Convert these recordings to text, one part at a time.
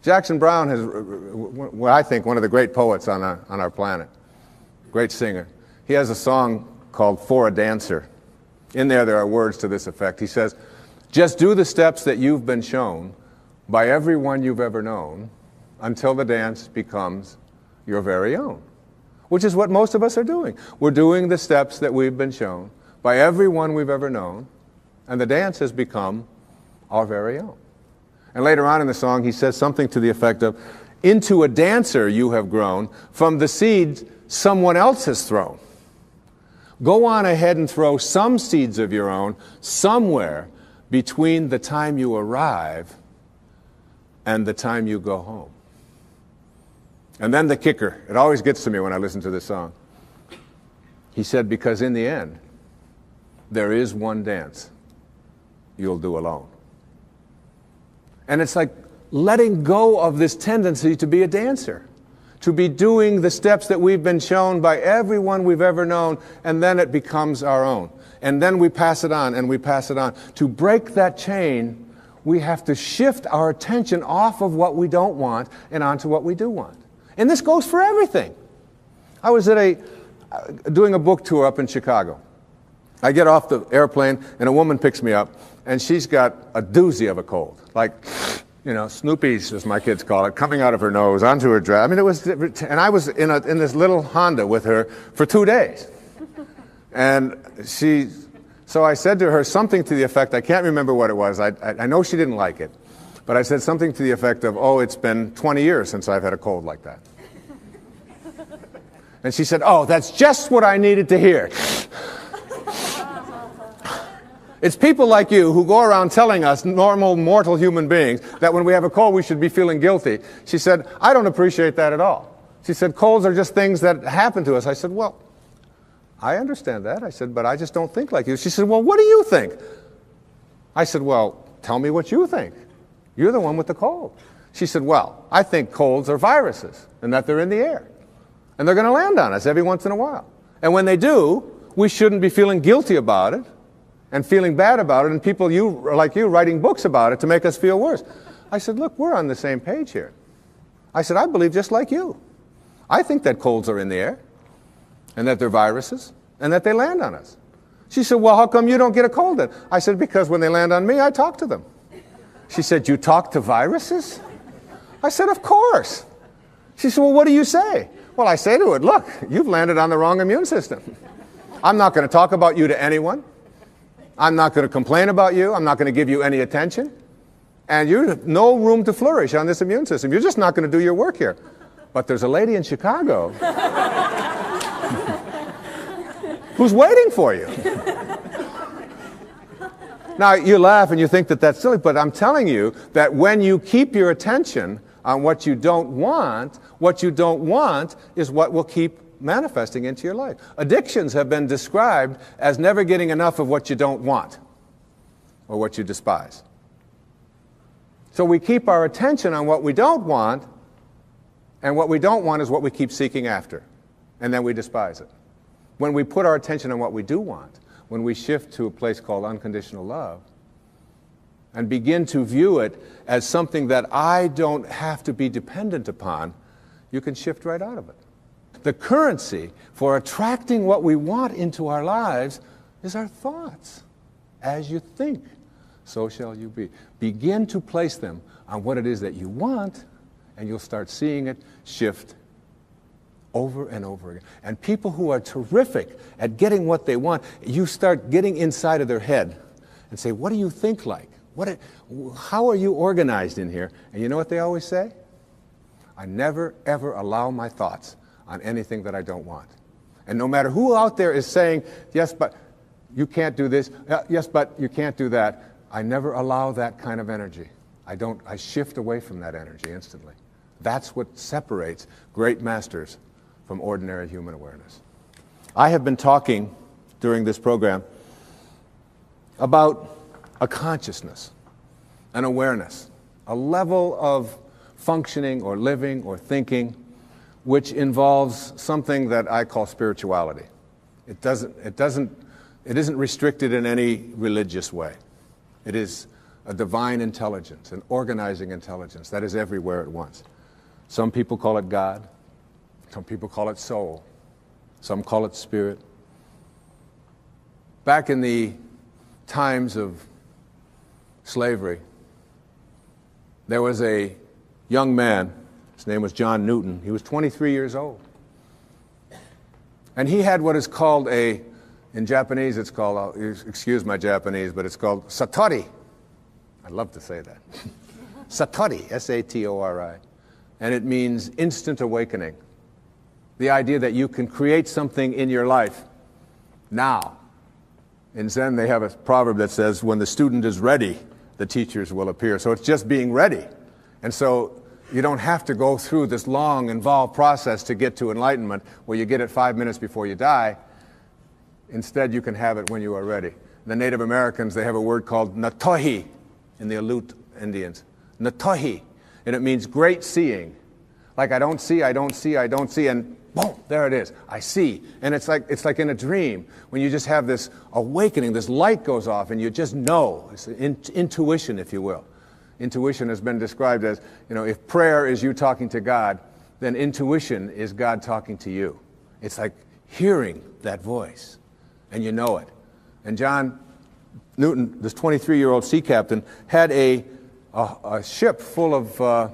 Jackson Browne is what I think one of the great poets on our planet, great singer. He has a song called For a Dancer. In there are words to this effect. He says, just do the steps that you've been shown by everyone you've ever known until the dance becomes your very own, which is what most of us are doing. We're doing the steps that we've been shown by everyone we've ever known, and the dance has become our very own. And later on in the song, he says something to the effect of, into a dancer you have grown from the seeds someone else has thrown. Go on ahead and throw some seeds of your own somewhere between the time you arrive and the time you go home. And then the kicker, it always gets to me when I listen to this song. He said, because in the end, there is one dance you'll do alone. And it's like letting go of this tendency to be a dancer, to be doing the steps that we've been shown by everyone we've ever known, and then it becomes our own. And then we pass it on, and we pass it on. To break that chain, we have to shift our attention off of what we don't want and onto what we do want. And this goes for everything. I was at doing a book tour up in Chicago. I get off the airplane, and a woman picks me up, and she's got a doozy of a cold, like, Snoopy's, as my kids call it, coming out of her nose onto her dress. I mean, and I was in this little Honda with her for 2 days. And so I said to her something to the effect, I can't remember what it was, I know she didn't like it, but I said something to the effect of, oh, it's been 20 years since I've had a cold like that. And she said, oh, that's just what I needed to hear. It's people like you who go around telling us, normal, mortal human beings, that when we have a cold we should be feeling guilty. She said, I don't appreciate that at all. She said, colds are just things that happen to us. I said, well, I understand that. I said, but I just don't think like you. She said, well, what do you think? I said, well, tell me what you think. You're the one with the cold. She said, well, I think colds are viruses and that they're in the air. And they're going to land on us every once in a while. And when they do, we shouldn't be feeling guilty about it and feeling bad about it, and people like you writing books about it to make us feel worse. I said, look, we're on the same page here. I said, I believe just like you. I think that colds are in the air, and that they're viruses, and that they land on us. She said, well, how come you don't get a cold then? I said, because when they land on me, I talk to them. She said, you talk to viruses? I said, of course. She said, well, what do you say? Well, I say to it, look, you've landed on the wrong immune system. I'm not going to talk about you to anyone. I'm not going to complain about you. I'm not going to give you any attention. And you have no room to flourish on this immune system. You're just not going to do your work here. But there's a lady in Chicago who's waiting for you. Now, you laugh and you think that that's silly, but I'm telling you that when you keep your attention on what you don't want is what will keep manifesting into your life. Addictions have been described as never getting enough of what you don't want or what you despise. So we keep our attention on what we don't want, and what we don't want is what we keep seeking after, and then we despise it. When we put our attention on what we do want, when we shift to a place called unconditional love and begin to view it as something that I don't have to be dependent upon, you can shift right out of it. The currency for attracting what we want into our lives is our thoughts. As you think, so shall you be. Begin to place them on what it is that you want, and you'll start seeing it shift over and over again. And people who are terrific at getting what they want, you start getting inside of their head and say, what do you think like? How are you organized in here? And you know what they always say? I never, ever allow my thoughts on anything that I don't want. And no matter who out there is saying, yes, but you can't do this, yes, but you can't do that, I never allow that kind of energy. I shift away from that energy instantly. That's what separates great masters from ordinary human awareness. I have been talking during this program about a consciousness, an awareness, a level of functioning or living or thinking which involves something that I call spirituality. It isn't restricted in any religious way. It is a divine intelligence, an organizing intelligence that is everywhere at once. Some people call it God. Some people call it soul. Some call it spirit. Back in the times of slavery, there was a young man. His name was John Newton. He was 23 years old. And he had what is called in Japanese, it's called, excuse my Japanese, but it's called satori. I'd love to say that. Satori, S-A-T-O-R-I. And it means instant awakening. The idea that you can create something in your life now. In Zen, they have a proverb that says, when the student is ready, the teachers will appear. So it's just being ready. And so you don't have to go through this long, involved process to get to enlightenment where you get it 5 minutes before you die. Instead, you can have it when you are ready. The Native Americans, they have a word called natohi in the Aleut Indians. Natohi. And it means great seeing. Like I don't see, and boom, there it is. I see. And it's like in a dream when you just have this awakening, this light goes off and you just know. It's intuition, if you will. Intuition has been described as, if prayer is you talking to God, then intuition is God talking to you. It's like hearing that voice, and you know it. And John Newton, this 23-year-old sea captain, had a ship full of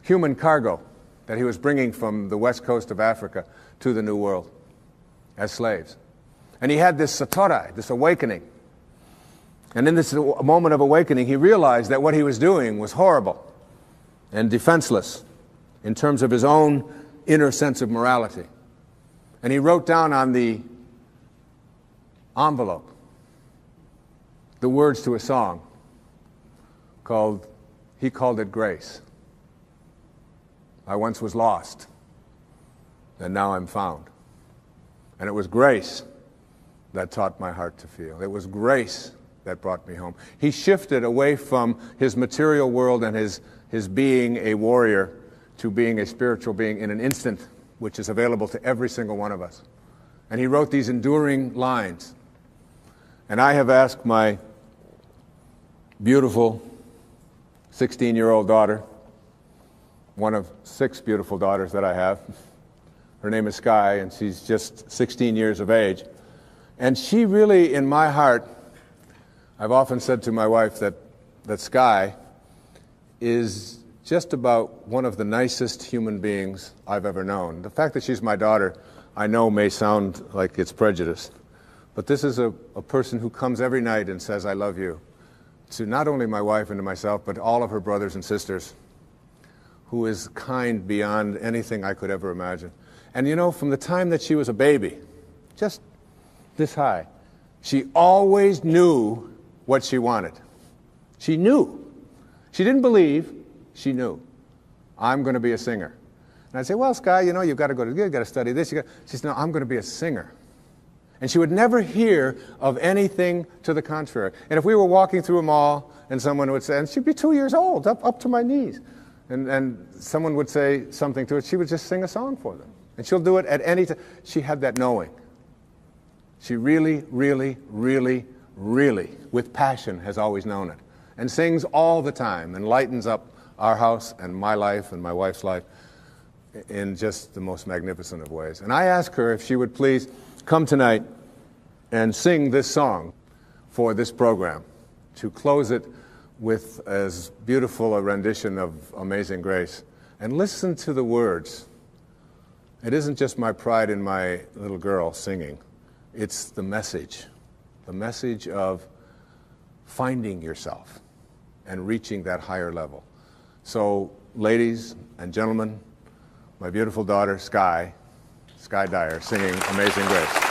human cargo that he was bringing from the west coast of Africa to the New World as slaves. And he had this satori, this awakening. And in this moment of awakening, he realized that what he was doing was horrible and defenseless in terms of his own inner sense of morality. And he wrote down on the envelope the words to a song he called it Grace. I once was lost, and now I'm found. And it was grace that taught my heart to feel. It was grace that brought me home. He shifted away from his material world and his being a warrior to being a spiritual being in an instant, which is available to every single one of us. And he wrote these enduring lines. And I have asked my beautiful 16-year-old daughter, one of 6 beautiful daughters that I have. Her name is Sky, and she's just 16 years of age. And she really, in my heart, I've often said to my wife that Sky is just about one of the nicest human beings I've ever known. The fact that she's my daughter, I know may sound like it's prejudiced, but this is a person who comes every night and says, I love you, to not only my wife and to myself, but all of her brothers and sisters, who is kind beyond anything I could ever imagine. And from the time that she was a baby, just this high, she always knew what she wanted. She knew. She didn't believe, she knew. I'm going to be a singer. And I'd say, well, Sky, you've got to study this. She says, no, I'm going to be a singer. And she would never hear of anything to the contrary. And if we were walking through a mall and someone would say, and she'd be 2 years old, up to my knees, and someone would say something to her, she would just sing a song for them. And she'll do it at any time. She had that knowing. She really, really, really, really, with passion, has always known it. And sings all the time and lightens up our house and my life and my wife's life in just the most magnificent of ways. And I asked her if she would please come tonight and sing this song for this program, to close it with as beautiful a rendition of Amazing Grace. And listen to the words. It isn't just my pride in my little girl singing. It's the message of finding yourself and reaching that higher level. So, ladies and gentlemen, my beautiful daughter, Sky Dyer, singing Amazing Grace.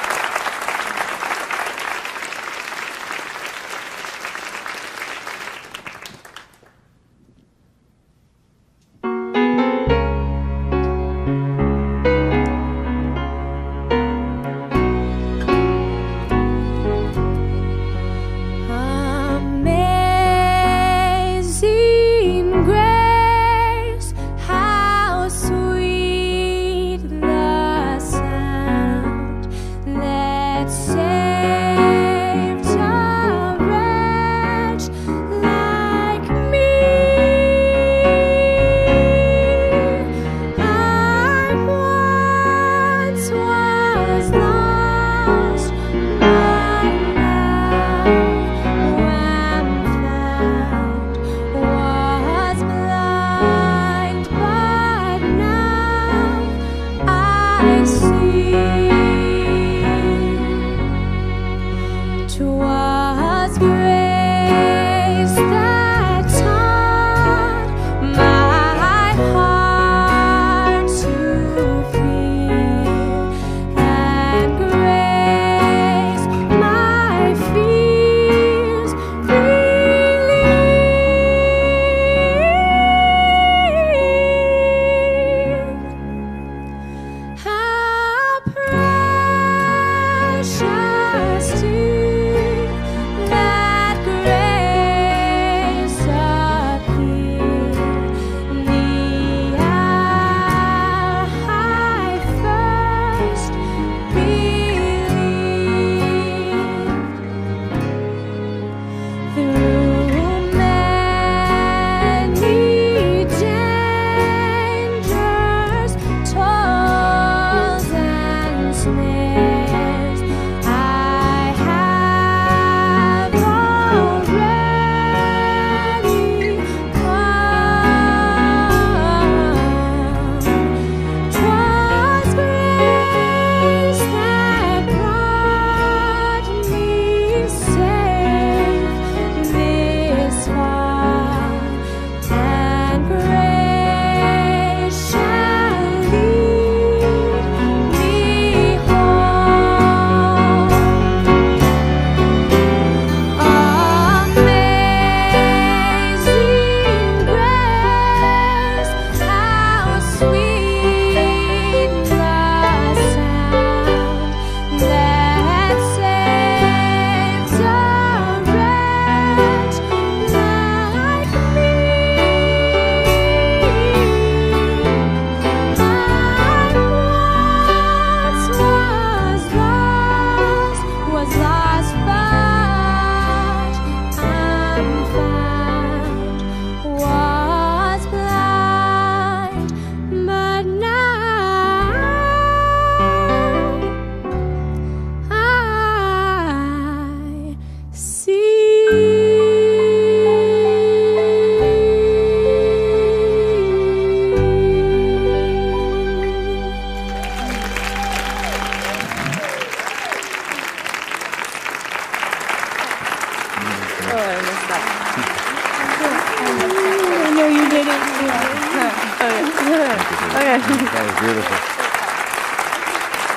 That was beautiful.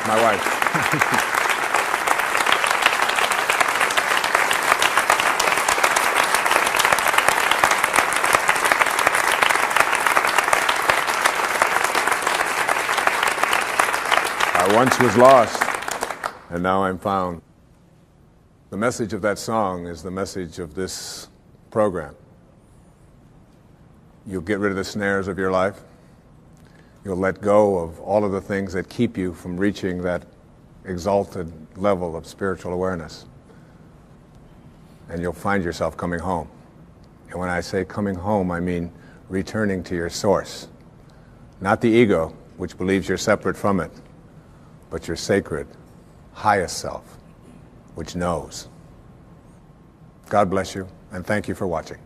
My wife. I once was lost, and now I'm found. The message of that song is the message of this program. You'll get rid of the snares of your life. You'll let go of all of the things that keep you from reaching that exalted level of spiritual awareness. And you'll find yourself coming home. And when I say coming home, I mean returning to your source. Not the ego, which believes you're separate from it, but your sacred, highest self, which knows. God bless you, and thank you for watching.